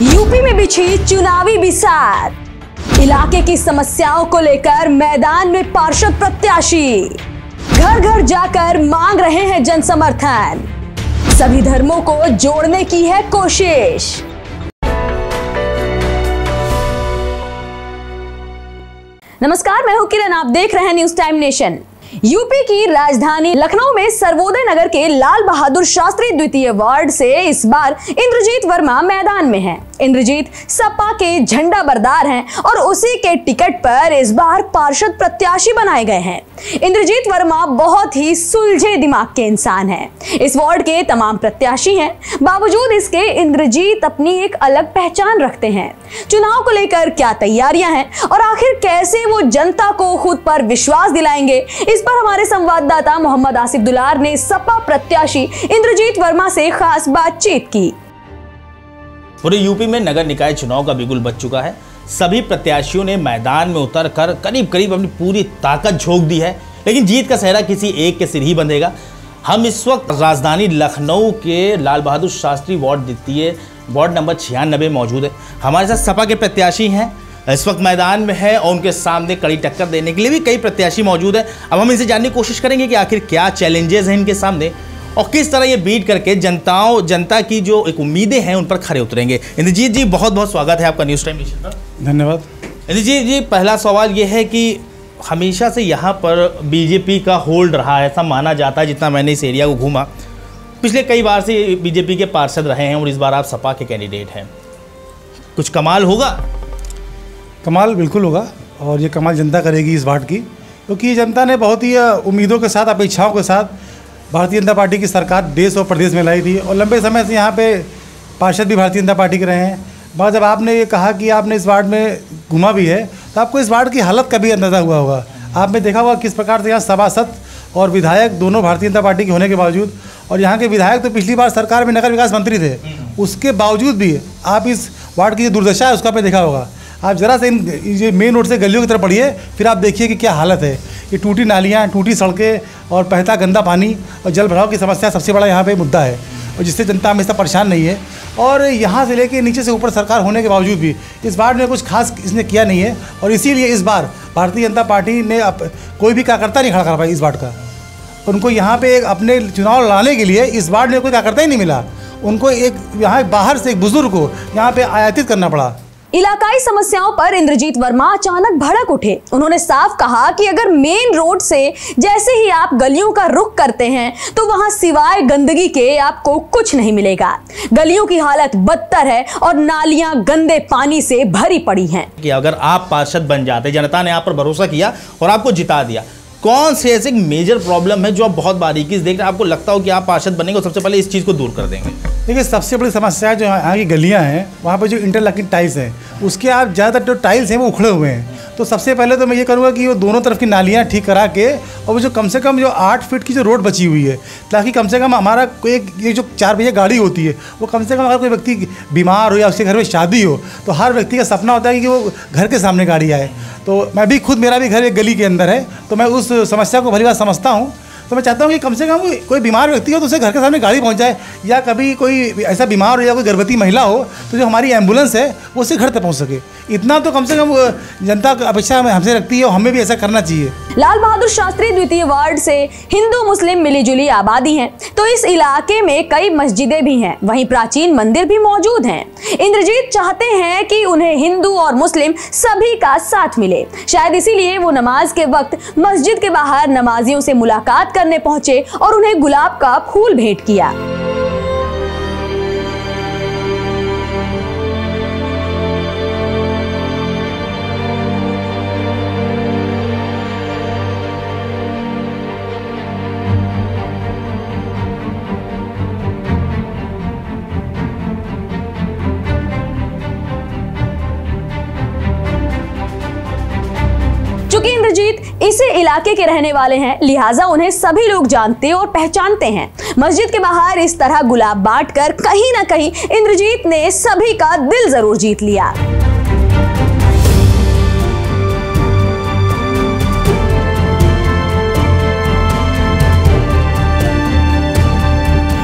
UP में बिछी चुनावी बिसात, इलाके की समस्याओं को लेकर मैदान में पार्षद प्रत्याशी घर घर जाकर मांग रहे हैं जन समर्थन। सभी धर्मों को जोड़ने की है कोशिश। नमस्कार, मैं हूं किरण, आप देख रहे हैं न्यूज टाइम नेशन। यूपी की राजधानी लखनऊ में सर्वोदय नगर के लाल बहादुर शास्त्री द्वितीय वार्ड से इस बार इंद्रजीत वर्मा मैदान में हैं। इंद्रजीत सपा के झंडा बरदार हैं और उसी के टिकट पर इस बार पार्षद प्रत्याशी बनाए गए हैं। इंद्रजीत वर्मा बहुत ही सुलझे दिमाग के इंसान हैं। इस वार्ड के तमाम प्रत्याशी हैं, बावजूद इसके इंद्रजीत अपनी एक अलग पहचान रखते हैं। चुनाव को लेकर क्या तैयारियां हैं और आखिर कैसे वो जनता को खुद पर विश्वास दिलाएंगे, इस पर हमारे संवाददाता मोहम्मद आसिफ दुलार ने सपा प्रत्याशी इंद्रजीत वर्मा से खास बातचीत की। पूरे यूपी में नगर निकाय चुनाव का बिगुल बज चुका है। सभी प्रत्याशियों ने मैदान में उतरकर करीब अपनी पूरी ताकत झोंक दी है, लेकिन जीत का सेहरा किसी एक के सिर ही बंधेगा। हम इस वक्त राजधानी लखनऊ के लाल बहादुर शास्त्री वार्ड द्वितीय वार्ड नंबर 96 मौजूद है। हमारे साथ सपा के प्रत्याशी हैं, इस वक्त मैदान में है और उनके सामने कड़ी टक्कर देने के लिए भी कई प्रत्याशी मौजूद है। अब हम इनसे जानने की कोशिश करेंगे कि आखिर क्या चैलेंजेस हैं इनके सामने और किस तरह ये बीट करके जनता की जो एक उम्मीदें हैं उन पर खरे उतरेंगे। इंद्रजीत जी, बहुत बहुत स्वागत है आपका न्यूज़ टाइम नेशन पर। धन्यवाद। इंद्रजीत जी, पहला सवाल ये है कि हमेशा से यहाँ पर बीजेपी का होल्ड रहा है, ऐसा माना जाता है। जितना मैंने इस एरिया को घूमा, पिछले कई बार से बीजेपी के पार्षद रहे हैं और इस बार आप सपा के कैंडिडेट हैं। कुछ कमाल होगा? कमाल बिल्कुल होगा और ये कमाल जनता करेगी इस वार्ड की, क्योंकि जनता ने बहुत ही उम्मीदों के साथ, अपेक्षाओं के साथ भारतीय जनता पार्टी की सरकार देश और प्रदेश में लाई थी और लंबे समय से यहाँ पे पार्षद भी भारतीय जनता पार्टी के रहे हैं। मगर जब आपने ये कहा कि आपने इस वार्ड में घूमा भी है, तो आपको इस वार्ड की हालत का भी अंदाज़ा हुआ होगा। आपने देखा होगा किस प्रकार से यहाँ सभासद और विधायक दोनों भारतीय जनता पार्टी के होने के बावजूद, और यहाँ के विधायक तो पिछली बार सरकार में नगर विकास मंत्री थे, उसके बावजूद भी आप इस वार्ड की जो दुर्दशा है उसका आपने देखा होगा। आप ज़रा से ये मेन रोड से गलियों की तरफ पढ़िए, फिर आप देखिए कि क्या हालत है। ये टूटी नालियाँ, टूटी सड़कें और बहता गंदा पानी और जल भराव की समस्या सबसे बड़ा यहाँ पे मुद्दा है, और जिससे जनता हमेशा परेशान नहीं है। और यहाँ से लेके नीचे से ऊपर सरकार होने के बावजूद भी इस वार्ड में कुछ खास इसने किया नहीं है, और इसीलिए इस बार भारतीय जनता पार्टी ने कोई भी कार्यकर्ता नहीं खड़ा कर पाया इस वार्ड का। उनको यहाँ पे एक अपने चुनाव लड़ाने के लिए इस वार्ड में कोई कार्यकर्ता ही नहीं मिला। उनको एक यहाँ बाहर से एक बुजुर्ग को यहाँ पे आयातित करना पड़ा। इलाकाई समस्याओं पर इंद्रजीत वर्मा अचानक भड़क उठे। उन्होंने साफ कहा कि अगर मेन रोड से जैसे ही आप गलियों का रुख करते हैं तो वहां सिवाय गंदगी के आपको कुछ नहीं मिलेगा। गलियों की हालत बदतर है और नालियां गंदे पानी से भरी पड़ी हैं। कि अगर आप पार्षद बन जाते, जनता ने आप पर भरोसा किया और आपको जिता दिया, कौन से ऐसे मेजर प्रॉब्लम है जो आप बहुत बारीकी से देख रहे हैं, आपको लगता हो कि आप पार्षद बनेंगे और सबसे पहले इस चीज़ को दूर कर देंगे? देखिए, सबसे बड़ी समस्या जो यहाँ की गलियाँ हैं, वहाँ पर जो इंटरलॉकिंग टाइल्स हैं, उसके आप ज़्यादातर जो टाइल्स हैं वो उखड़े हुए हैं। तो सबसे पहले तो मैं ये करूँगा कि वो दोनों तरफ की नालियाँ ठीक करा के, और वो जो कम से कम जो 8 फीट की जो रोड बची हुई है, ताकि कम से कम हमारा कोई ये जो 4 पहिया गाड़ी होती है, वो कम से कम अगर कोई व्यक्ति बीमार हो या उसके घर में शादी हो, तो हर व्यक्ति का सपना होता है कि वो घर के सामने गाड़ी आए। तो मैं भी खुद, मेरा भी घर एक गली के अंदर है, तो मैं उस समस्या को भली बात समझता हूँ। तो मैं चाहता हूँ कि कम से कम कोई बीमार व्यक्ति हो तो उसे घर के सामने गाड़ी पहुँच जाए, या कभी कोई ऐसा बीमार हो या कोई गर्भवती महिला हो तो जो हमारी एम्बुलेंस है वो उससे घर तक पहुँच सके। इतना तो कम से कम जनता अपेक्षा हमसे रखती है और हमें भी ऐसा करना चाहिए। लाल बहादुर शास्त्री द्वितीय वार्ड से हिंदू मुस्लिम मिलीजुली आबादी है, तो इस इलाके में कई मस्जिदें भी हैं, वहीं प्राचीन मंदिर भी मौजूद हैं। इंद्रजीत चाहते हैं कि उन्हें हिंदू और मुस्लिम सभी का साथ मिले। शायद इसीलिए वो नमाज के वक्त मस्जिद के बाहर नमाजियों से मुलाकात करने पहुंचे और उन्हें गुलाब का फूल भेंट किया। चूंकि इंद्रजीत इसी इलाके के रहने वाले हैं, लिहाजा उन्हें सभी लोग जानते और पहचानते हैं। मस्जिद के बाहर इस तरह गुलाब बांटकर कहीं ना कहीं इंद्रजीत ने सभी का दिल जरूर जीत लिया।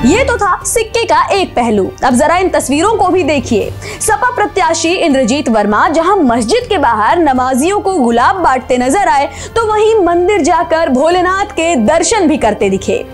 ये तो था सिक्के का एक पहलू। अब जरा इन तस्वीरों को भी देखिए। सपा प्रत्याशी इंद्रजीत वर्मा जहां मस्जिद के बाहर नमाजियों को गुलाब बांटते नजर आए, तो वहीं मंदिर जाकर भोलेनाथ के दर्शन भी करते दिखे।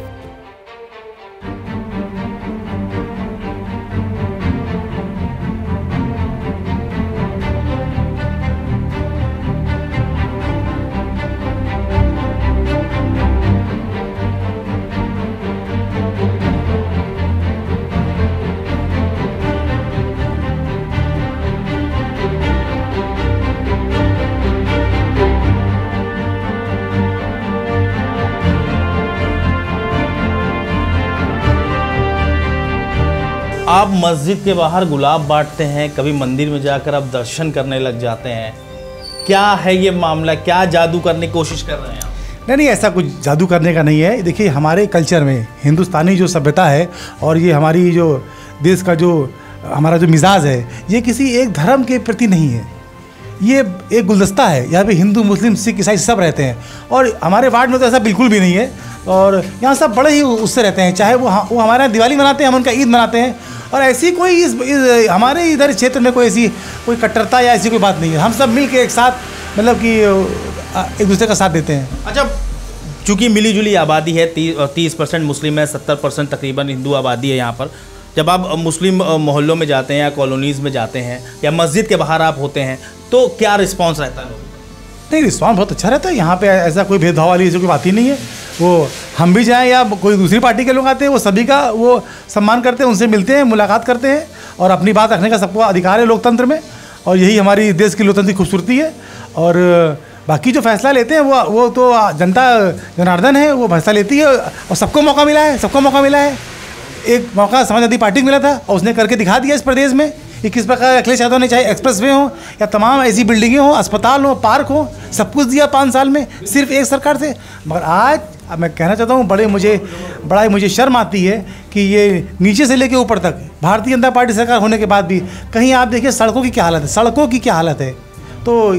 आप मस्जिद के बाहर गुलाब बांटते हैं, कभी मंदिर में जाकर आप दर्शन करने लग जाते हैं, क्या है ये मामला? क्या जादू करने की कोशिश कर रहे हैं आप? नहीं, ऐसा कुछ जादू करने का नहीं है। देखिए, हमारे कल्चर में हिंदुस्तानी जो सभ्यता है और ये हमारी जो देश का जो हमारा जो मिजाज है, ये किसी एक धर्म के प्रति नहीं है। ये एक गुलदस्ता है। यहाँ पे हिंदू, मुस्लिम, सिख, ईसाई सब रहते हैं और हमारे वार्ड में तो ऐसा बिल्कुल भी नहीं है। और यहाँ सब बड़े ही उससे रहते हैं, चाहे वो हमारे यहाँ दिवाली मनाते हैं, हम उनका ईद मनाते हैं। और ऐसी कोई इस हमारे इधर क्षेत्र में कोई कट्टरता या ऐसी कोई बात नहीं है। हम सब मिल के एक साथ मतलब कि एक दूसरे का साथ देते हैं। अच्छा, चूँकि मिली जुली आबादी है, 30% मुस्लिम है, 70% तकरीबन हिंदू आबादी है यहाँ पर। जब आप मुस्लिम मोहल्लों में जाते हैं या कॉलोनीज़ में जाते हैं या मस्जिद के बाहर आप होते हैं, तो क्या रिस्पॉन्स रहता है? नहीं, रिस्पॉन्स बहुत अच्छा रहता है। यहाँ पे ऐसा कोई भेदभाव वाली ऐसी कोई बात ही नहीं है। वो हम भी जाएं या कोई दूसरी पार्टी के लोग आते हैं, वो सभी का वो सम्मान करते हैं, उनसे मिलते हैं, मुलाकात करते हैं और अपनी बात रखने का सबको अधिकार है लोकतंत्र में। और यही हमारी देश की लोकतंत्र की खूबसूरती है। और बाकी जो फैसला लेते हैं वो तो जनता जनार्दन है, वो फैसला लेती है। और सबको मौका मिला है। एक मौका समाजवादी पार्टी को मिला था और उसने करके दिखा दिया इस प्रदेश में कि किस प्रकार अखिलेश यादव ने, चाहे एक्सप्रेसवे हो या तमाम ऐसी बिल्डिंगें हो, अस्पताल हो, पार्क हो, सब कुछ दिया 5 साल में सिर्फ एक सरकार से। मगर आज मैं कहना चाहता हूँ, बड़ा ही मुझे शर्म आती है कि ये नीचे से लेके ऊपर तक भारतीय जनता पार्टी सरकार होने के बाद भी कहीं आप देखिए सड़कों की क्या हालत है। तो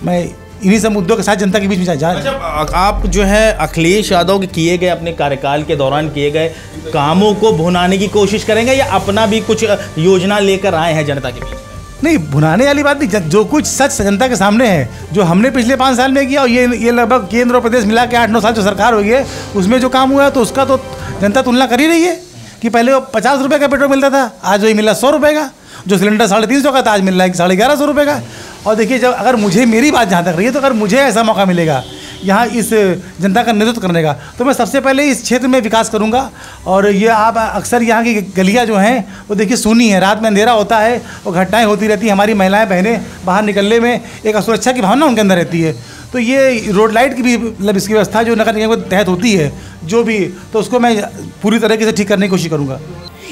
मैं इन्हीं सब मुद्दों के साथ जनता के बीच में जा। अच्छा, आप जो है अखिलेश यादव के किए गए, अपने कार्यकाल के दौरान किए गए कामों को भुनाने की कोशिश करेंगे या अपना भी कुछ योजना लेकर आए हैं जनता के बीच में? नहीं, भुनाने वाली बात नहीं। जो कुछ सच जनता के सामने है, जो हमने पिछले 5 साल में किया और ये लगभग केंद्र और प्रदेश मिला के 8-9 साल जो सरकार हुई है, उसमें जो काम हुआ है तो उसका तो जनता तुलना कर ही रही है कि पहले वो 50 रुपये का पेट्रोल मिलता था, आज वही मिला 100 रुपये का। जो सिलेंडर 350 का था, आज मिल रहा है 1150 रुपये का। और देखिए, जब अगर मुझे, मेरी बात जहाँ तक रही है, तो अगर मुझे ऐसा मौका मिलेगा यहाँ इस जनता का नेतृत्व करने का, तो मैं सबसे पहले इस क्षेत्र में विकास करूँगा। और ये आप अक्सर यहाँ की गलियाँ जो हैं वो देखिए सूनी है, रात में अंधेरा होता है और घटनाएं होती रहती हैं। हमारी महिलाएं बहनें बाहर निकलने में एक असुरक्षा की भावना उनके अंदर रहती है। तो ये रोड लाइट की भी मतलब इसकी व्यवस्था जो नगर निगम के तहत होती है जो भी, तो उसको मैं पूरी तरीके से ठीक करने की कोशिश करूँगा।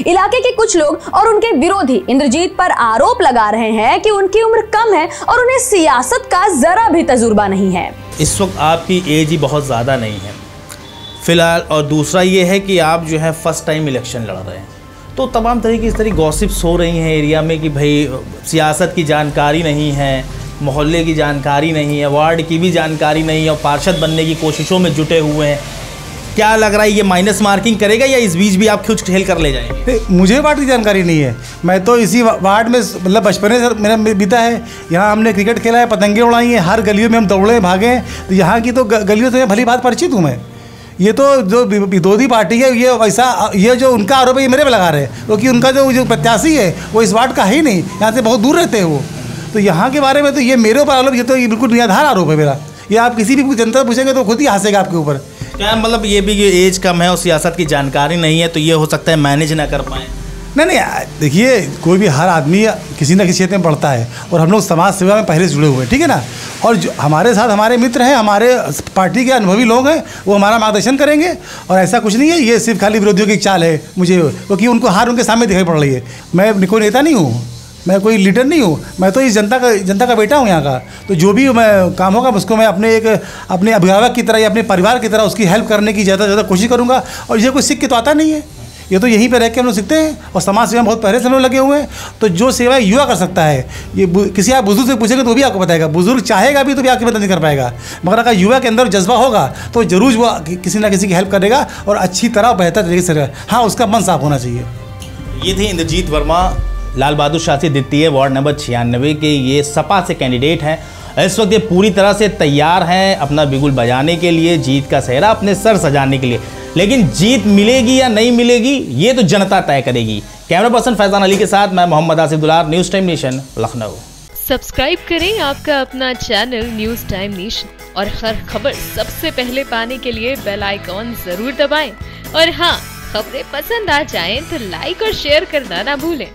इलाके के कुछ लोग और उनके विरोधी इंद्रजीत पर आरोप लगा रहे हैं कि उनकी उम्र कम है और उन्हें सियासत का जरा भी तजुर्बा नहीं है। इस वक्त आपकी एज ही बहुत ज़्यादा नहीं है फिलहाल, और दूसरा ये है कि आप जो है फर्स्ट टाइम इलेक्शन लड़ रहे हैं, तो तमाम तरह की इस तरह गॉसिप्स हो रही हैं एरिया में कि भाई सियासत की जानकारी नहीं है, मोहल्ले की जानकारी नहीं है, वार्ड की भी जानकारी नहीं है और पार्षद बनने की कोशिशों में जुटे हुए हैं। क्या लग रहा है, ये माइनस मार्किंग करेगा या इस बीच भी आप कुछ खेल कर ले जाएंगे? मुझे वार्ड की जानकारी नहीं है। मैं तो इसी वार्ड में मतलब बचपने से मेरा बीता है। यहाँ हमने क्रिकेट खेला है, पतंगे उड़ाई हैं, हर गलियों में हम दौड़े भागे। तो यहाँ की तो गलियों से भली बात परिचित हूँ मैं। ये तो जो विरोधी पार्टी है, ये वैसा, ये जो उनका आरोप है ये मेरे पे लगा रहे हैं, क्योंकि उनका जो प्रत्याशी है वो इस वार्ड का है ही नहीं, यहाँ से बहुत दूर रहते हैं वो। तो यहाँ के बारे में तो ये मेरे ऊपर आरोप, ये तो बिल्कुल निराधार आरोप है मेरा। ये आप किसी भी जनता पूछेंगे तो खुद ही हंसेगा आपके ऊपर। क्या मतलब ये भी एज कम है और सियासत की जानकारी नहीं है, तो ये हो सकता है मैनेज ना कर पाए? नहीं, देखिए, कोई भी हर आदमी किसी न किसी क्षेत्र में पढ़ता है और हम लोग समाज सेवा में पहले से जुड़े हुए हैं, ठीक है ना। और जो हमारे साथ हमारे मित्र हैं, हमारे पार्टी के अनुभवी लोग हैं, वो हमारा मार्गदर्शन करेंगे। और ऐसा कुछ नहीं है, ये सिर्फ खाली विरोधियों की चाल है मुझे, क्योंकि उनको हार उनके सामने दिखाई पड़ रही है। मैं कोई नेता नहीं हूँ, मैं कोई लीडर नहीं हूँ, मैं तो इस जनता का बेटा हूँ यहाँ का। तो जो भी मैं काम होगा उसको मैं अपने अभिभावक की तरह या अपने परिवार की तरह उसकी हेल्प करने की ज़्यादा से ज़्यादा कोशिश करूँगा। और ये कोई सीख के तो आता नहीं है, ये तो यहीं पे रह के हम लोग सीखते हैं और समाज सेवा में बहुत पहले से हम लोग लगे हुए हैं। तो जो सेवा युवा कर सकता है, ये किसी आप बुजुर्ग से पूछेंगे तो भी आपको बताएगा, बुजुर्ग चाहेगा भी तो भी आपकी मदद नहीं कर पाएगा, मगर अगर युवा के अंदर जज्बा होगा तो जरूर वो किसी ना किसी की हेल्प करेगा और अच्छी तरह बेहतर तरीके से रहेगा। हाँ, उसका मन साफ होना चाहिए। ये थे इंद्रजीत वर्मा, लाल बहादुर शास्त्री द्वितीय वार्ड नंबर 96 के ये सपा से कैंडिडेट हैं। इस वक्त ये पूरी तरह से तैयार हैं अपना बिगुल बजाने के लिए, जीत का सेहरा अपने सर सजाने के लिए। लेकिन जीत मिलेगी या नहीं मिलेगी ये तो जनता तय करेगी। कैमरा पर्सन फैजान अली के साथ मैं मोहम्मद आसिफ दुलार, news time nation, Lucknow. Subscribe करें आपका अपना चैनल न्यूज़ टाइम नेशन और हर खबर सबसे पहले पाने के लिए बेल आइकॉन जरूर दबाएं। और हाँ, खबरें पसंद आ जाएं तो लाइक और शेयर करना ना भूलें।